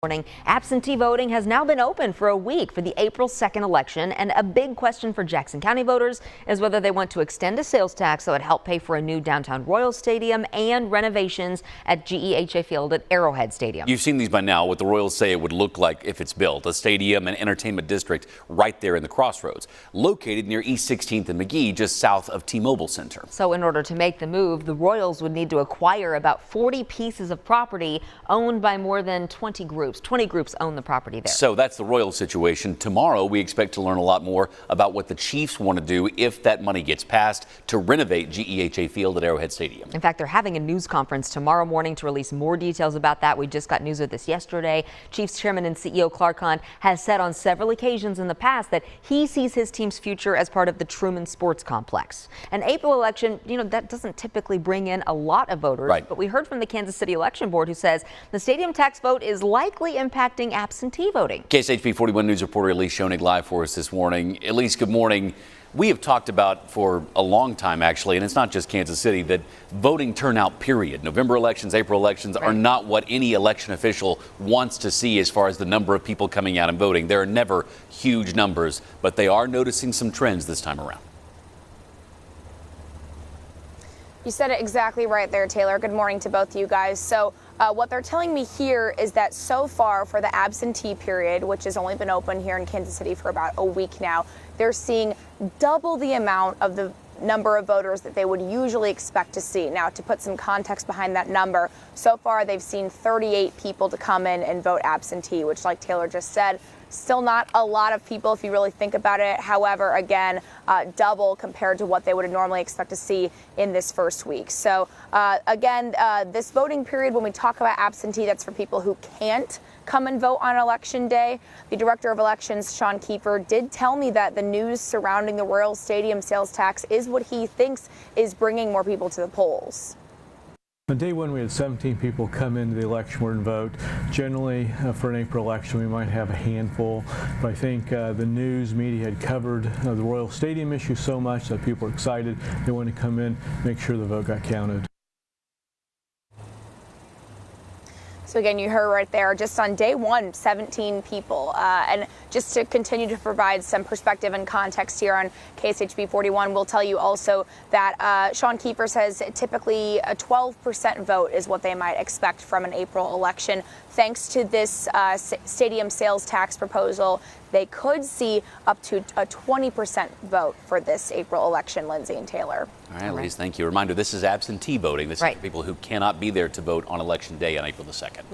Morning. Absentee voting has now been open for a week for the April 2nd election, and a big question for Jackson County voters is whether they want to extend a sales tax that would help pay for a new downtown Royals Stadium and renovations at GEHA Field at Arrowhead Stadium. You've seen these by now. What the Royals say it would look like if it's built, a stadium and entertainment district right there in the crossroads, located near East 16th and McGee, just south of T-Mobile Center. So in order to make the move, the Royals would need to acquire about 40 pieces of property owned by more than 20 groups. 20 groups own the property there. So that's the Royals situation. Tomorrow, we expect to learn a lot more about what the Chiefs want to do if that money gets passed to renovate GEHA Field at Arrowhead Stadium. In fact, they're having a news conference tomorrow morning to release more details about that. We just got news of this yesterday. Chiefs Chairman and CEO Clark Hunt has said on several occasions in the past that he sees his team's future as part of the Truman Sports Complex. An April election, that doesn't typically bring in a lot of voters. Right. But we heard from the Kansas City Election Board, who says the stadium tax vote is likely impacting absentee voting. KSHP 41 News reporter Elise Schoenig live for us this morning. Elise, good morning. We have talked about for a long time, actually, and it's not just Kansas City, that voting turnout period, November elections, April elections, are not what any election official wants to see as far as the number of people coming out and voting. There are never huge numbers, but they are noticing some trends this time around. You said it exactly right there, Taylor. Good morning to both of you guys. So what they're telling me here is that so far for the absentee period, which has only been open here in Kansas City for about a week now, they're seeing double the amount of the number of voters that they would usually expect to see. Now, to put some context behind that number, so far they've seen 38 people to come in and vote absentee, which, like Taylor just said, still not a lot of people if you really think about it. However, again, double compared to what they would normally expect to see in this first week. So again, this voting period, when we talk about absentee, that's for people who can't come and vote on election day. The director of elections, Sean Kiefer, did tell me that the news surrounding the Royals Stadium sales tax is what he thinks is bringing more people to the polls. On day one, we had 17 people come into the election board and vote. Generally, for an April election, we might have a handful, but I think the news media had covered the Royal Stadium issue so much that people were excited. They wanted to come in, make sure the vote got counted. So again, you heard right there, just on day one, 17 people. And just to continue to provide some perspective and context here on KSHP 41, we'll tell you also that Sean Kiefer says typically a 12% vote is what they might expect from an April election. Thanks to this stadium sales tax proposal, they could see up to a 20% vote for this April election, Lindsay and Taylor. All right, ladies, thank you. Reminder, this is absentee voting. This is for people who cannot be there to vote on election day on April the 2nd.